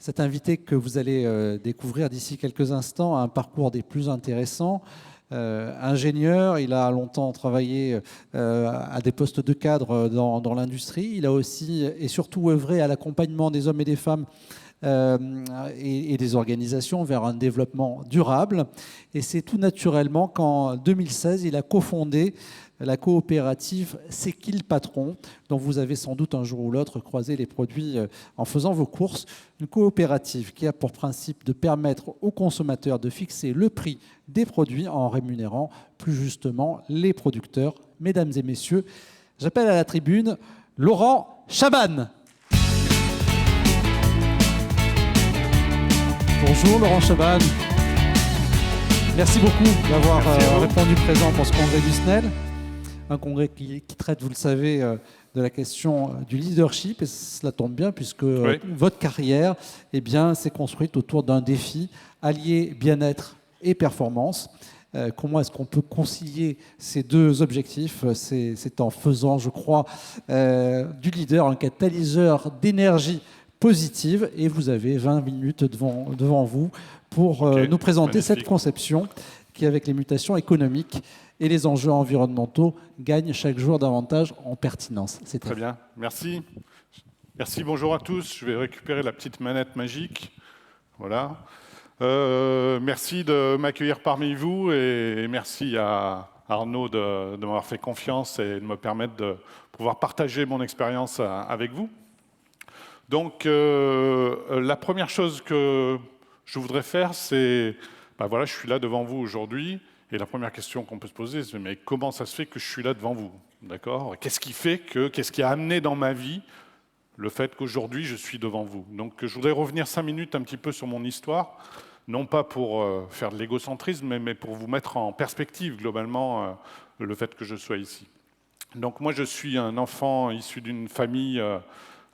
Cet invité que vous allez découvrir d'ici quelques instants a un parcours des plus intéressants. Ingénieur, il a longtemps travaillé à des postes de cadre dans l'industrie. Il a aussi et surtout œuvré à l'accompagnement des hommes et des femmes et des organisations vers un développement durable. Et c'est tout naturellement qu'en 2016, il a cofondé la coopérative C'est qui le patron, dont vous avez sans doute un jour ou l'autre croisé les produits en faisant vos courses. Une coopérative qui a pour principe de permettre aux consommateurs de fixer le prix des produits en rémunérant plus justement les producteurs. Mesdames et messieurs, j'appelle à la tribune Laurent Chaban. Bonjour Laurent Chaban. Merci beaucoup d'avoir répondu présent pour ce congrès du SNEL. Un congrès qui traite, vous le savez, de la question du leadership. Et cela tombe bien puisque votre carrière s'est construite autour d'un défi, allier bien-être et performance. Comment est-ce qu'on peut concilier ces deux objectifs? C'est en faisant, je crois, du leader un catalyseur d'énergie positive. Et vous avez 20 minutes devant vous pour nous présenter cette conception qui, avec les mutations économiques et les enjeux environnementaux, gagne chaque jour davantage en pertinence. C'est très bien. Merci. Merci, bonjour à tous. Je vais récupérer la petite manette magique. Voilà. Merci de m'accueillir parmi vous et merci à Arnaud de m'avoir fait confiance et de me permettre de pouvoir partager mon expérience avec vous. Donc, la première chose que je voudrais faire, c'est... voilà, je suis là devant vous aujourd'hui. Et la première question qu'on peut se poser, c'est mais comment ça se fait que je suis là devant vous? D'accord? Qu'est-ce qui a amené dans ma vie le fait qu'aujourd'hui je suis devant vous? Donc je voudrais revenir 5 minutes un petit peu sur mon histoire, non pas pour faire de l'égocentrisme, mais pour vous mettre en perspective globalement le fait que je sois ici. Donc moi je suis un enfant issu d'une famille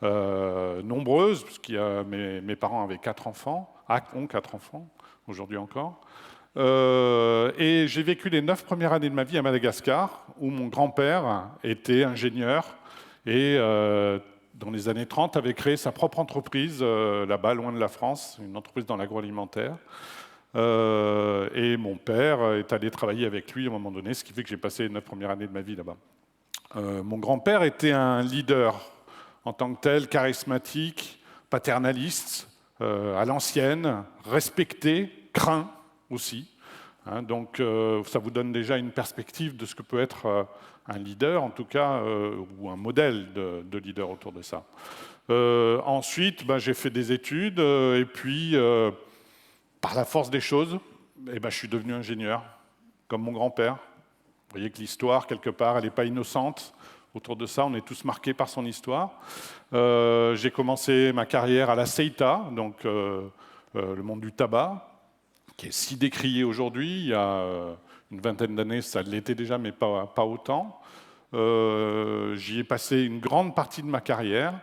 nombreuse, puisqu'il y a mes parents avaient 4 enfants, ont 4 enfants, aujourd'hui encore. Et j'ai vécu les 9 premières années de ma vie à Madagascar, où mon grand-père était ingénieur et dans les années 30 avait créé sa propre entreprise là-bas, loin de la France, une entreprise dans l'agroalimentaire. Et mon père est allé travailler avec lui à un moment donné, ce qui fait que j'ai passé les 9 premières années de ma vie là-bas. Mon grand-père était un leader en tant que tel, charismatique, paternaliste, à l'ancienne, respecté, craint aussi. Donc ça vous donne déjà une perspective de ce que peut être un leader, en tout cas, ou un modèle de leader autour de ça. Ensuite, j'ai fait des études, et puis, par la force des choses, je suis devenu ingénieur, comme mon grand-père. Vous voyez que l'histoire, quelque part, elle n'est pas innocente. Autour de ça, on est tous marqués par son histoire. J'ai commencé ma carrière à la CEITA, donc le monde du tabac, qui est si décrié aujourd'hui. Il y a une vingtaine d'années, ça l'était déjà, mais pas autant. J'y ai passé une grande partie de ma carrière.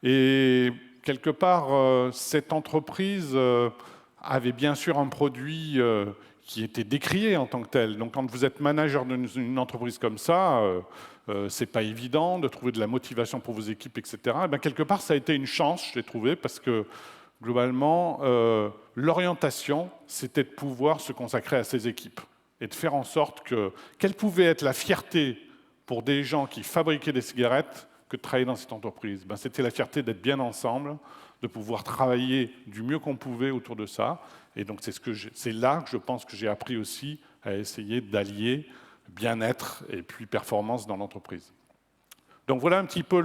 Et quelque part, cette entreprise avait bien sûr un produit qui était décrié en tant que tel. Donc quand vous êtes manager d'une entreprise comme ça, c'est pas évident de trouver de la motivation pour vos équipes, etc. Et quelque part, ça a été une chance, je l'ai trouvé, parce que globalement, l'orientation, c'était de pouvoir se consacrer à ces équipes et de faire en sorte quelle pouvait être la fierté pour des gens qui fabriquaient des cigarettes que de travailler dans cette entreprise. C'était la fierté d'être bien ensemble, de pouvoir travailler du mieux qu'on pouvait autour de ça. Et donc c'est là que je pense que j'ai appris aussi à essayer d'allier bien-être et puis performance dans l'entreprise. Donc voilà un petit peu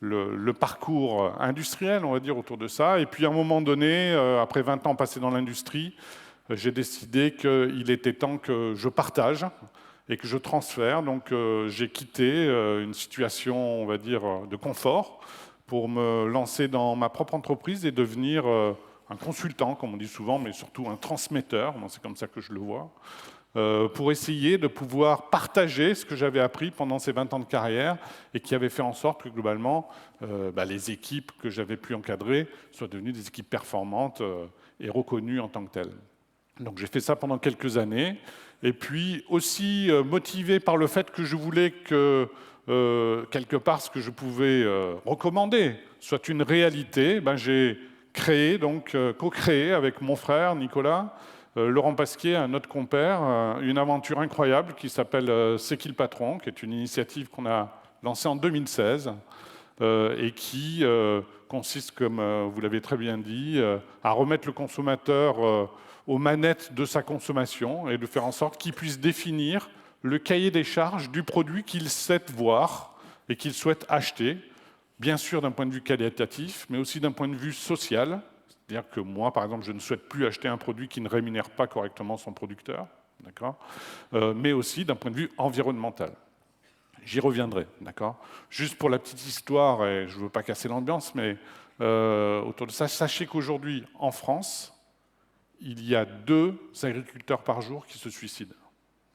le parcours industriel, on va dire, autour de ça. Et puis à un moment donné, après 20 ans passés dans l'industrie, j'ai décidé qu'il était temps que je partage et que je transfère. Donc j'ai quitté une situation, on va dire, de confort pour me lancer dans ma propre entreprise et devenir un consultant, comme on dit souvent, mais surtout un transmetteur. C'est comme ça que je le vois. Pour essayer de pouvoir partager ce que j'avais appris pendant ces 20 ans de carrière et qui avait fait en sorte que globalement, les équipes que j'avais pu encadrer soient devenues des équipes performantes et reconnues en tant que telles. Donc j'ai fait ça pendant quelques années et puis aussi motivé par le fait que je voulais que quelque part ce que je pouvais recommander soit une réalité, j'ai créé, donc co-créé avec mon frère Nicolas, Laurent Pasquier, un autre compère, une aventure incroyable qui s'appelle C'est qui le patron, qui est une initiative qu'on a lancée en 2016 et qui consiste, comme vous l'avez très bien dit, à remettre le consommateur aux manettes de sa consommation et de faire en sorte qu'il puisse définir le cahier des charges du produit qu'il souhaite voir et qu'il souhaite acheter, bien sûr d'un point de vue qualitatif, mais aussi d'un point de vue social. C'est-à-dire que moi, par exemple, je ne souhaite plus acheter un produit qui ne rémunère pas correctement son producteur, d'accord, mais aussi d'un point de vue environnemental. J'y reviendrai, d'accord. Juste pour la petite histoire, et je ne veux pas casser l'ambiance, mais autour de ça, sachez qu'aujourd'hui, en France, il y a 2 agriculteurs par jour qui se suicident,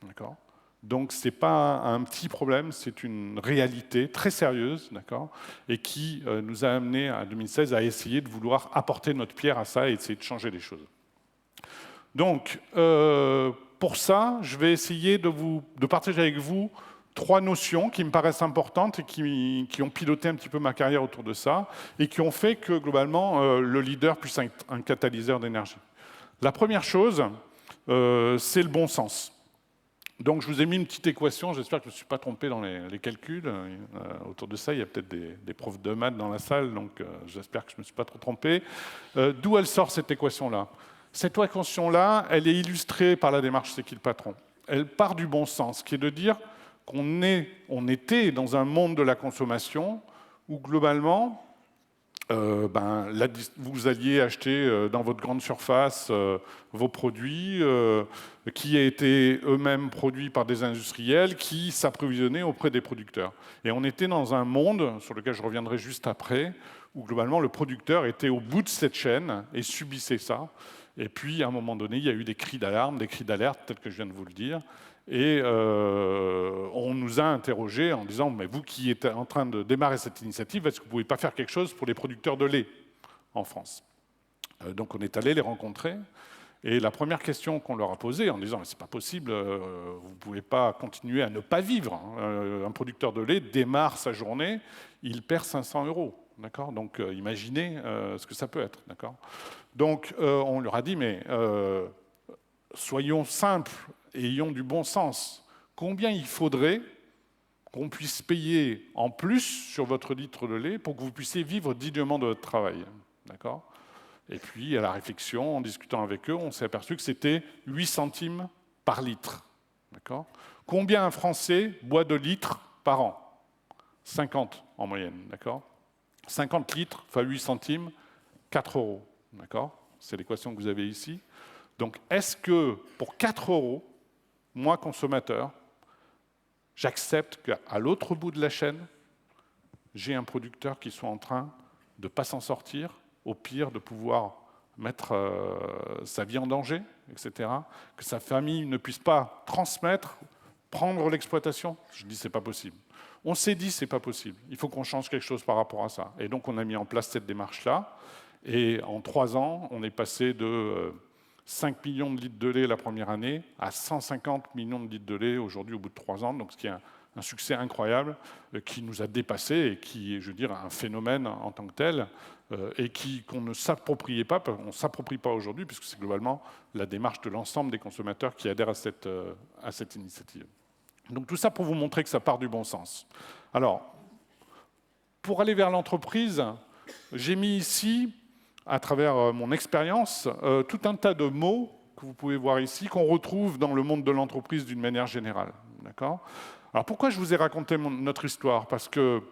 d'accord. Donc, ce n'est pas un petit problème, c'est une réalité très sérieuse, d'accord, et qui nous a amené, en 2016, à essayer de vouloir apporter notre pierre à ça et essayer de changer les choses. Donc, pour ça, je vais essayer de partager avec vous 3 notions qui me paraissent importantes et qui ont piloté un petit peu ma carrière autour de ça et qui ont fait que, globalement, le leader puisse être un catalyseur d'énergie. La première chose, c'est le bon sens. Donc, je vous ai mis une petite équation, j'espère que je ne me suis pas trompé dans les calculs. Autour de ça, il y a peut-être des profs de maths dans la salle, donc j'espère que je ne me suis pas trop trompé. D'où elle sort cette équation-là? Cette équation-là, elle est illustrée par la démarche C'est qui le patron? Elle part du bon sens, qui est de dire qu'on était dans un monde de la consommation où, globalement, vous alliez acheter dans votre grande surface vos produits qui étaient eux-mêmes produits par des industriels qui s'approvisionnaient auprès des producteurs. Et on était dans un monde, sur lequel je reviendrai juste après, où globalement le producteur était au bout de cette chaîne et subissait ça. Et puis, à un moment donné, il y a eu des cris d'alarme, des cris d'alerte, peut-être que je viens de vous le dire. Et on nous a interrogés en disant « Mais vous qui êtes en train de démarrer cette initiative, est-ce que vous ne pouvez pas faire quelque chose pour les producteurs de lait en France ?» Donc on est allé les rencontrer. Et la première question qu'on leur a posée en disant « C'est pas possible, vous ne pouvez pas continuer à ne pas vivre. Un producteur de lait démarre sa journée, il perd 500 €. D'accord ? Donc imaginez ce que ça peut être. D'accord ? Donc on leur a dit « Mais soyons simples, ayons du bon sens. Combien il faudrait qu'on puisse payer en plus sur votre litre de lait pour que vous puissiez vivre dignement de votre travail ?» D'accord ? Et puis, à la réflexion, en discutant avec eux, on s'est aperçu que c'était 8 centimes par litre. D'accord ? Combien un Français boit de litres par an? 50 en moyenne. D'accord ? 50 litres fois 8 centimes, 4 €. D'accord ? C'est l'équation que vous avez ici. Donc, est-ce que pour 4 €, moi, consommateur, j'accepte qu'à l'autre bout de la chaîne, j'ai un producteur qui soit en train de ne pas s'en sortir, au pire de pouvoir mettre sa vie en danger, etc., que sa famille ne puisse pas transmettre, prendre l'exploitation? Je dis c'est pas possible. On s'est dit c'est pas possible, il faut qu'on change quelque chose par rapport à ça. Et donc on a mis en place cette démarche-là, et en 3 ans, on est passé de 5 millions de litres de lait la première année à 150 millions de litres de lait aujourd'hui au bout de 3 ans, donc ce qui est un succès incroyable qui nous a dépassés et qui est, je veux dire, un phénomène en tant que tel et qu'on ne s'appropriait pas, on ne s'approprie pas aujourd'hui puisque c'est globalement la démarche de l'ensemble des consommateurs qui adhèrent à cette initiative. Donc tout ça pour vous montrer que ça part du bon sens. Alors, pour aller vers l'entreprise, j'ai mis ici, à travers mon expérience, tout un tas de mots que vous pouvez voir ici, qu'on retrouve dans le monde de l'entreprise d'une manière générale. D'accord ? Alors pourquoi je vous ai raconté notre histoire? Parce que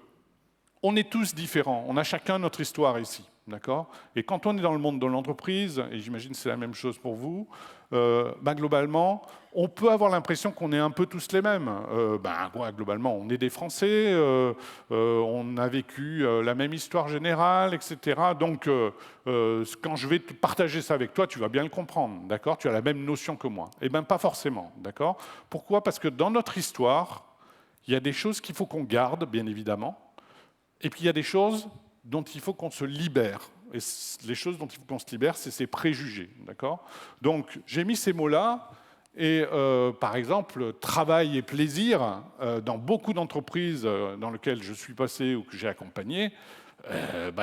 on est tous différents, on a chacun notre histoire ici. D'accord ? Et quand on est dans le monde de l'entreprise, et j'imagine que c'est la même chose pour vous, globalement, on peut avoir l'impression qu'on est un peu tous les mêmes. Globalement, on est des Français, on a vécu la même histoire générale, etc. Donc, quand je vais te partager ça avec toi, tu vas bien le comprendre, d'accord ? Tu as la même notion que moi. Eh bien, pas forcément, d'accord ? Pourquoi ? Parce que dans notre histoire, il y a des choses qu'il faut qu'on garde, bien évidemment, et puis il y a des choses dont il faut qu'on se libère. Et les choses dont il faut qu'on se libère, c'est ces préjugés. D'accord ? Donc, j'ai mis ces mots-là, et par exemple, travail et plaisir, dans beaucoup d'entreprises dans lesquelles je suis passé ou que j'ai accompagné,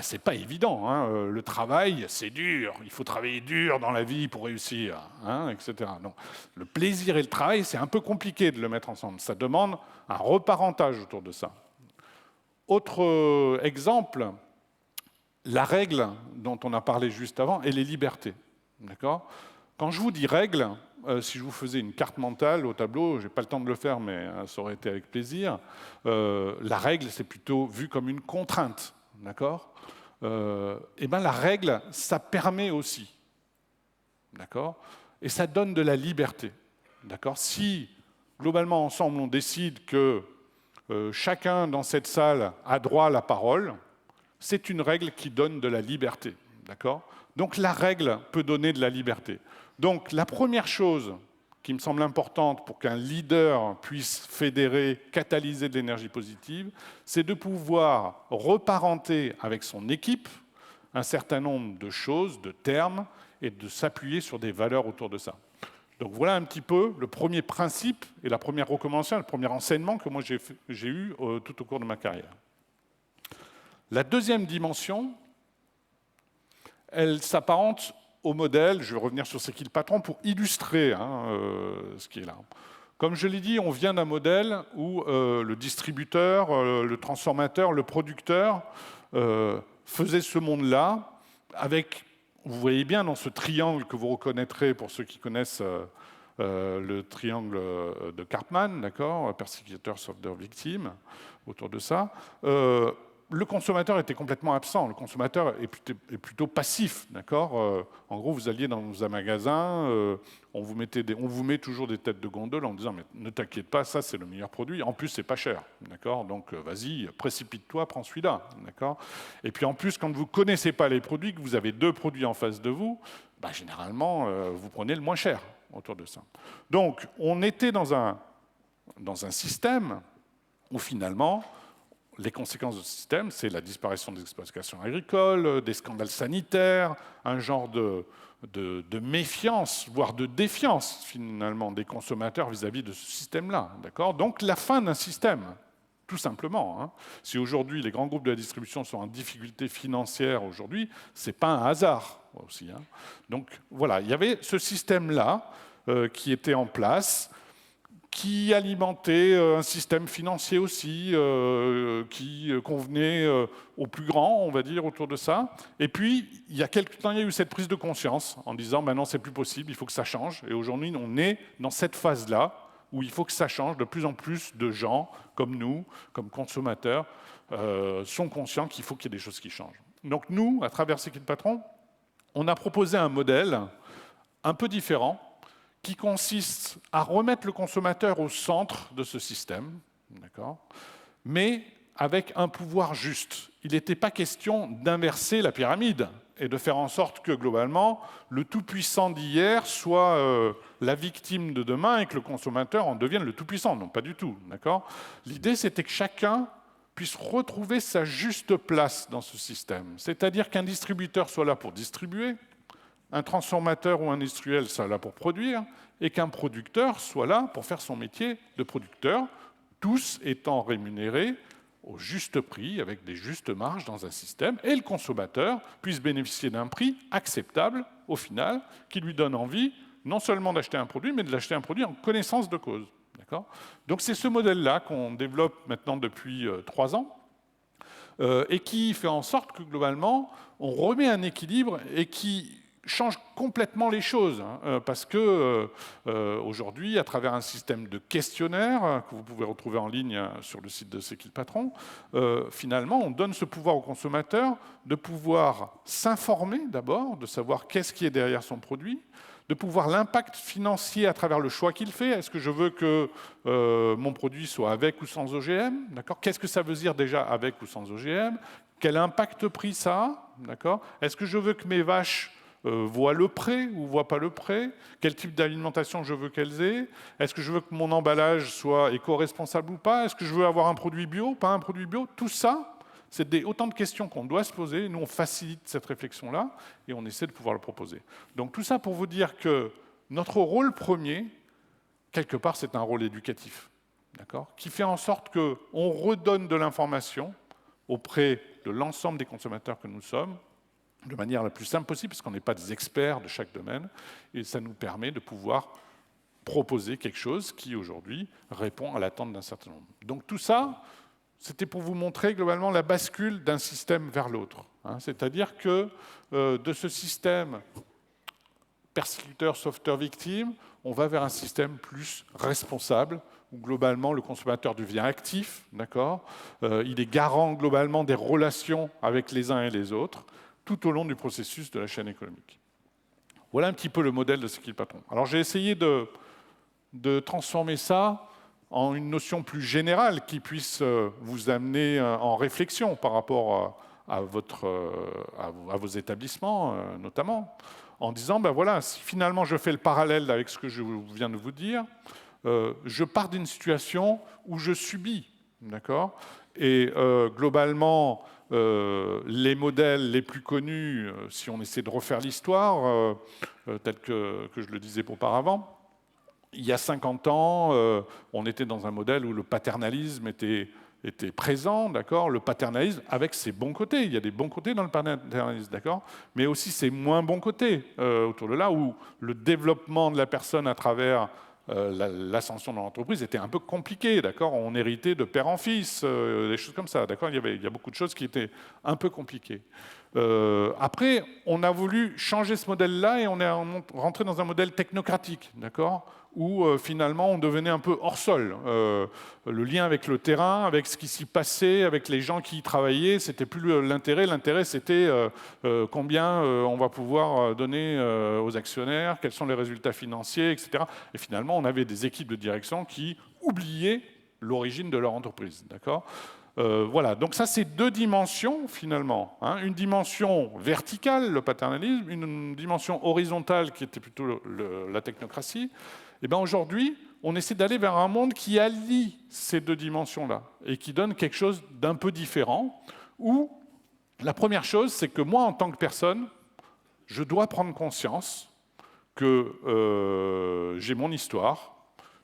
c'est pas évident. Hein. Le travail, c'est dur. Il faut travailler dur dans la vie pour réussir, hein, etc. Donc, le plaisir et le travail, c'est un peu compliqué de le mettre ensemble. Ça demande un reparentage autour de ça. Autre exemple, la règle dont on a parlé juste avant, et les libertés. D'accord ? Quand je vous dis règle, si je vous faisais une carte mentale au tableau, je n'ai pas le temps de le faire, mais ça aurait été avec plaisir, la règle, c'est plutôt vu comme une contrainte. D'accord ? Et bien la règle, ça permet aussi. D'accord ? Et ça donne de la liberté. D'accord ? Si, globalement, ensemble, on décide que chacun dans cette salle a droit à la parole, c'est une règle qui donne de la liberté. D'accord ? Donc la règle peut donner de la liberté. Donc la première chose qui me semble importante pour qu'un leader puisse fédérer, catalyser de l'énergie positive, c'est de pouvoir reparenter avec son équipe un certain nombre de choses, de termes, et de s'appuyer sur des valeurs autour de ça. Donc voilà un petit peu le premier principe et la première recommandation, le premier enseignement que moi j'ai eu tout au cours de ma carrière. La deuxième dimension, elle s'apparente au modèle, je vais revenir sur ce qu'est le patron pour illustrer ce qui est là. Comme je l'ai dit, on vient d'un modèle où le distributeur, le transformateur, le producteur faisait ce monde-là avec, vous voyez bien dans ce triangle que vous reconnaîtrez pour ceux qui connaissent le triangle de Karpman, d'accord, persécuteur, sauveur, victime, autour de ça. Le consommateur était complètement absent. Le consommateur est plutôt passif, d'accord. En gros, vous alliez dans un magasin, on vous met toujours des têtes de gondole en disant mais ne t'inquiète pas, ça c'est le meilleur produit. En plus, c'est pas cher, d'accord. Donc vas-y, précipite-toi, prends celui-là, d'accord. Et puis en plus, quand vous connaissez pas les produits, que vous avez deux produits en face de vous, généralement vous prenez le moins cher autour de ça. Donc on était dans un système où finalement les conséquences de ce système, c'est la disparition des exploitations agricoles, des scandales sanitaires, un genre de méfiance, voire de défiance, finalement, des consommateurs vis-à-vis de ce système-là. Donc, la fin d'un système, tout simplement. Hein. Si aujourd'hui, les grands groupes de la distribution sont en difficulté financière aujourd'hui, ce n'est pas un hasard aussi. Hein. Donc, voilà, il y avait ce système-là qui était en place, qui alimentait un système financier aussi, qui convenait aux plus grands, on va dire, autour de ça. Et puis, il y a quelques temps, il y a eu cette prise de conscience en disant « maintenant, c'est plus possible, il faut que ça change ». Et aujourd'hui, on est dans cette phase-là où il faut que ça change. De plus en plus de gens, comme nous, comme consommateurs, sont conscients qu'il faut qu'il y ait des choses qui changent. Donc nous, à travers C'est qui le patron, on a proposé un modèle un peu différent, qui consiste à remettre le consommateur au centre de ce système, mais avec un pouvoir juste. Il n'était pas question d'inverser la pyramide et de faire en sorte que, globalement, le tout-puissant d'hier soit la victime de demain et que le consommateur en devienne le tout-puissant. Non, pas du tout. L'idée, c'était que chacun puisse retrouver sa juste place dans ce système. C'est-à-dire qu'un distributeur soit là pour distribuer, un transformateur ou un industriel soit là pour produire, et qu'un producteur soit là pour faire son métier de producteur, tous étant rémunérés au juste prix, avec des justes marges dans un système, et le consommateur puisse bénéficier d'un prix acceptable, au final, qui lui donne envie non seulement d'acheter un produit, mais de l'acheter un produit en connaissance de cause. Donc c'est ce modèle-là qu'on développe maintenant depuis 3 ans, et qui fait en sorte que, globalement, on remet un équilibre et qui change complètement les choses, parce que aujourd'hui, à travers un système de questionnaires que vous pouvez retrouver en ligne sur le site de C'est qui le patron, finalement, on donne ce pouvoir au consommateur de pouvoir s'informer d'abord, de savoir qu'est-ce qui est derrière son produit, de pouvoir l'impact financier à travers le choix qu'il fait. Est-ce que je veux que mon produit soit avec ou sans OGM ? Qu'est-ce que ça veut dire déjà avec ou sans OGM ? Quel impact prix ça a ? Est-ce que je veux que mes vaches voient le prêt ou ne voient pas le prêt? Quel type d'alimentation je veux qu'elles aient? Est-ce que je veux que mon emballage soit éco-responsable ou pas? Est-ce que je veux avoir un produit bio, pas un produit bio? Tout ça, c'est autant de questions qu'on doit se poser. Nous, on facilite cette réflexion-là et on essaie de pouvoir le proposer. Donc tout ça pour vous dire que notre rôle premier, quelque part, c'est un rôle éducatif, qui fait en sorte qu'on redonne de l'information auprès de l'ensemble des consommateurs que nous sommes, de manière la plus simple possible, parce qu'on n'est pas des experts de chaque domaine, et ça nous permet de pouvoir proposer quelque chose qui, aujourd'hui, répond à l'attente d'un certain nombre. Donc tout ça, c'était pour vous montrer globalement la bascule d'un système vers l'autre. C'est-à-dire que de ce système persécuteur, sauveteur, victime, on va vers un système plus responsable, où globalement le consommateur devient actif, d'accord, il est garant globalement des relations avec les uns et les autres, tout au long du processus de la chaîne économique. Voilà un petit peu le modèle de ce qu'est le patron. Alors j'ai essayé de transformer ça en une notion plus générale qui puisse vous amener en réflexion par rapport à vos établissements, notamment, en disant, ben voilà, si finalement je fais le parallèle avec ce que je viens de vous dire, je pars d'une situation où je subis, d'accord ? Et globalement, les modèles les plus connus, si on essaie de refaire l'histoire, tel que je le disais auparavant, il y a 50 ans, on était dans un modèle où le paternalisme était présent, d'accord, le paternalisme avec ses bons côtés. Il y a des bons côtés dans le paternalisme, d'accord, mais aussi ses moins bons côtés autour de là, où le développement de la personne à travers l'ascension de l'entreprise était un peu compliqué, d'accord. On héritait de père en fils, des choses comme ça, d'accord. Il y a beaucoup de choses qui étaient un peu compliquées. Après, on a voulu changer ce modèle-là et on est rentré dans un modèle technocratique, d'accord, où finalement on devenait un peu hors sol. Le lien avec le terrain, avec ce qui s'y passait, avec les gens qui y travaillaient, c'était plus l'intérêt. L'intérêt, c'était combien on va pouvoir donner aux actionnaires, quels sont les résultats financiers, etc. Et finalement, on avait des équipes de direction qui oubliaient l'origine de leur entreprise, d'accord. Voilà, donc ça c'est deux dimensions finalement, hein. Une dimension verticale, le paternalisme, une dimension horizontale qui était plutôt la technocratie. Et bien aujourd'hui, on essaie d'aller vers un monde qui allie ces deux dimensions-là et qui donne quelque chose d'un peu différent, où la première chose, c'est que moi, en tant que personne, je dois prendre conscience que j'ai mon histoire,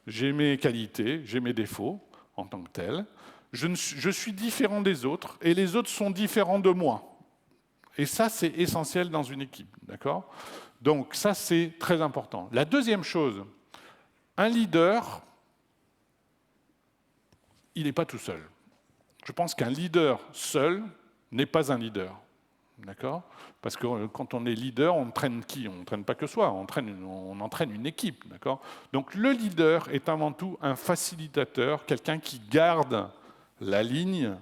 j'ai mes qualités, j'ai mes défauts en tant que tel. Je suis différent des autres et les autres sont différents de moi. Et ça, c'est essentiel dans une équipe, d'accord ? Donc ça, c'est très important. La deuxième chose, un leader, il n'est pas tout seul. Je pense qu'un leader seul n'est pas un leader, d'accord ? Parce que quand on est leader, on entraîne qui ? On n'entraîne pas que soi, on entraîne une équipe, d'accord ? Donc le leader est avant tout un facilitateur, quelqu'un qui garde la ligne,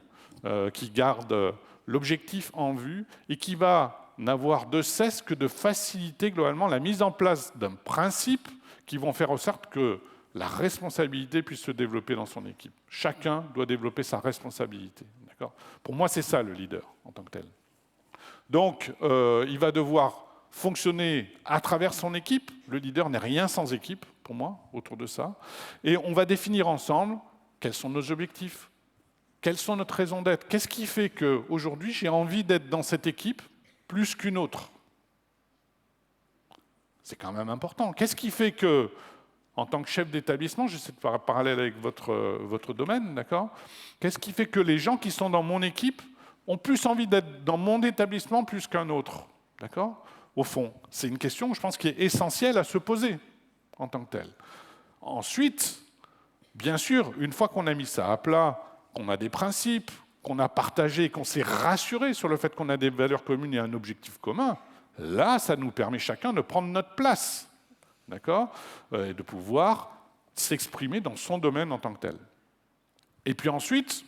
qui garde l'objectif en vue et qui va n'avoir de cesse que de faciliter globalement la mise en place d'un principe qui vont faire en sorte que la responsabilité puisse se développer dans son équipe. Chacun doit développer sa responsabilité, d'accord ? Pour moi, c'est ça le leader en tant que tel. Donc, il va devoir fonctionner à travers son équipe. Le leader n'est rien sans équipe, pour moi, autour de ça. Et on va définir ensemble quels sont nos objectifs, quelles sont notre raison d'être. Qu'est-ce qui fait qu'aujourd'hui, j'ai envie d'être dans cette équipe plus qu'une autre ? C'est quand même important. Qu'est-ce qui fait que, en tant que chef d'établissement, j'essaie de faire un parallèle avec votre domaine, d'accord ? Qu'est-ce qui fait que les gens qui sont dans mon équipe ont plus envie d'être dans mon établissement plus qu'un autre, d'accord ? Au fond, c'est une question, je pense, qui est essentielle à se poser en tant que telle. Ensuite, bien sûr, une fois qu'on a mis ça à plat, qu'on a des principes, qu'on a partagé, qu'on s'est rassuré sur le fait qu'on a des valeurs communes et un objectif commun, là, ça nous permet chacun de prendre notre place, d'accord ? Et de pouvoir s'exprimer dans son domaine en tant que tel. Et puis ensuite,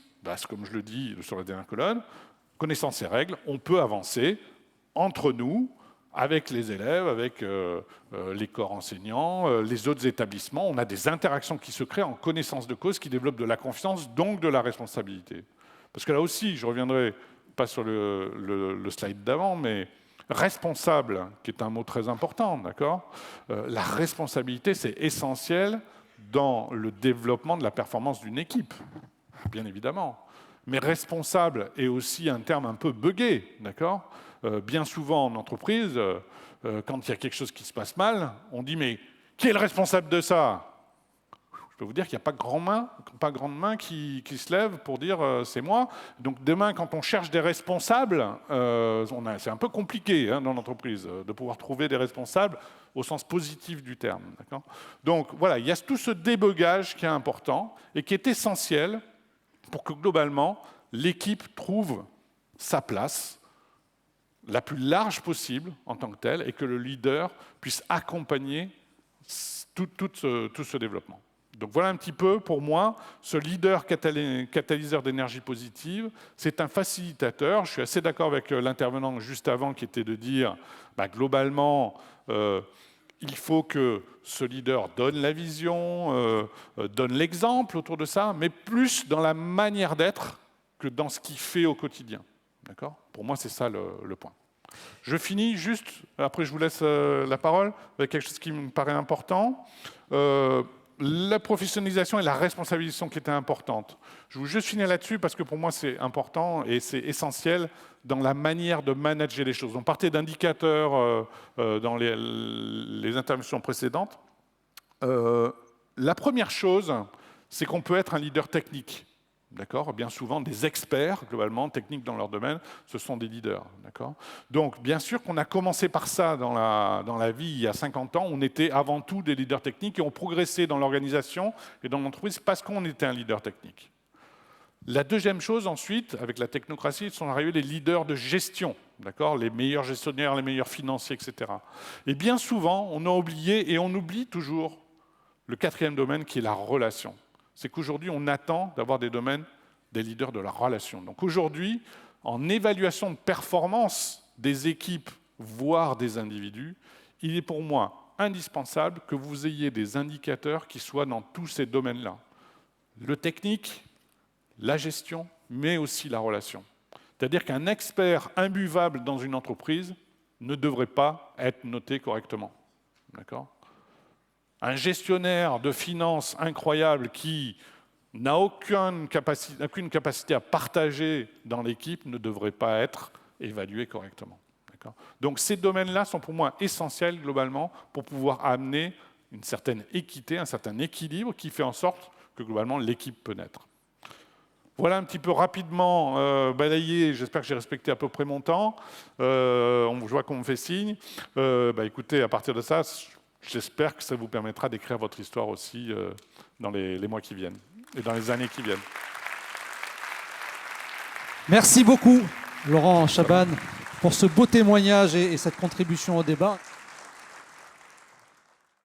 comme je le dis sur la dernière colonne, connaissant ces règles, on peut avancer entre nous, avec les élèves, avec les corps enseignants, les autres établissements. On a des interactions qui se créent en connaissance de cause, qui développent de la confiance, donc de la responsabilité. Parce que là aussi, je reviendrai pas sur le slide d'avant, mais responsable, qui est un mot très important, d'accord ? La responsabilité, c'est essentiel dans le développement de la performance d'une équipe, bien évidemment. Mais responsable est aussi un terme un peu buggé, d'accord ? Bien souvent en entreprise, quand il y a quelque chose qui se passe mal, on dit « mais qui est le responsable de ça ?» peux vous dire qu'il n'y a pas grande main qui se lève pour dire c'est moi. Donc demain, quand on cherche des responsables, c'est un peu compliqué dans l'entreprise de pouvoir trouver des responsables au sens positif du terme. Donc voilà, il y a tout ce débogage qui est important et qui est essentiel pour que globalement, l'équipe trouve sa place la plus large possible en tant que telle et que le leader puisse accompagner tout ce développement. Donc voilà un petit peu, pour moi, ce leader catalyseur d'énergie positive, c'est un facilitateur. Je suis assez d'accord avec l'intervenant juste avant qui était de dire, globalement, il faut que ce leader donne la vision, donne l'exemple autour de ça, mais plus dans la manière d'être que dans ce qu'il fait au quotidien. D'accord ? Pour moi, c'est ça le point. Je finis juste, après je vous laisse la parole, avec quelque chose qui me paraît important. La professionnalisation et la responsabilisation qui étaient importantes. Je veux juste finir là-dessus parce que pour moi c'est important et c'est essentiel dans la manière de manager les choses. On partait d'indicateurs dans les interventions précédentes. La première chose, c'est qu'on peut être un leader technique. D'accord ? Bien souvent, des experts, globalement, techniques dans leur domaine, ce sont des leaders. D'accord ? Donc, bien sûr qu'on a commencé par ça dans la vie il y a 50 ans. On était avant tout des leaders techniques et on progressait dans l'organisation et dans l'entreprise parce qu'on était un leader technique. La deuxième chose, ensuite, avec la technocratie, sont arrivés les leaders de gestion. D'accord ? Les meilleurs gestionnaires, les meilleurs financiers, etc. Et bien souvent, on a oublié et on oublie toujours le quatrième domaine qui est la relation. C'est qu'aujourd'hui, on attend d'avoir des leaders de la relation. Donc aujourd'hui, en évaluation de performance des équipes, voire des individus, il est pour moi indispensable que vous ayez des indicateurs qui soient dans tous ces domaines-là. Le technique, la gestion, mais aussi la relation. C'est-à-dire qu'un expert imbuvable dans une entreprise ne devrait pas être noté correctement. D'accord ? Un gestionnaire de finances incroyable qui n'a aucune capacité à partager dans l'équipe ne devrait pas être évalué correctement. Donc ces domaines-là sont pour moi essentiels globalement pour pouvoir amener une certaine équité, un certain équilibre qui fait en sorte que globalement l'équipe peut naître. Voilà un petit peu rapidement balayé, j'espère que j'ai respecté à peu près mon temps. Je vois qu'on me fait signe. Écoutez, à partir de ça, j'espère que ça vous permettra d'écrire votre histoire aussi dans les mois qui viennent et dans les années qui viennent. Merci beaucoup, Laurent Chaban, pour ce beau témoignage et cette contribution au débat.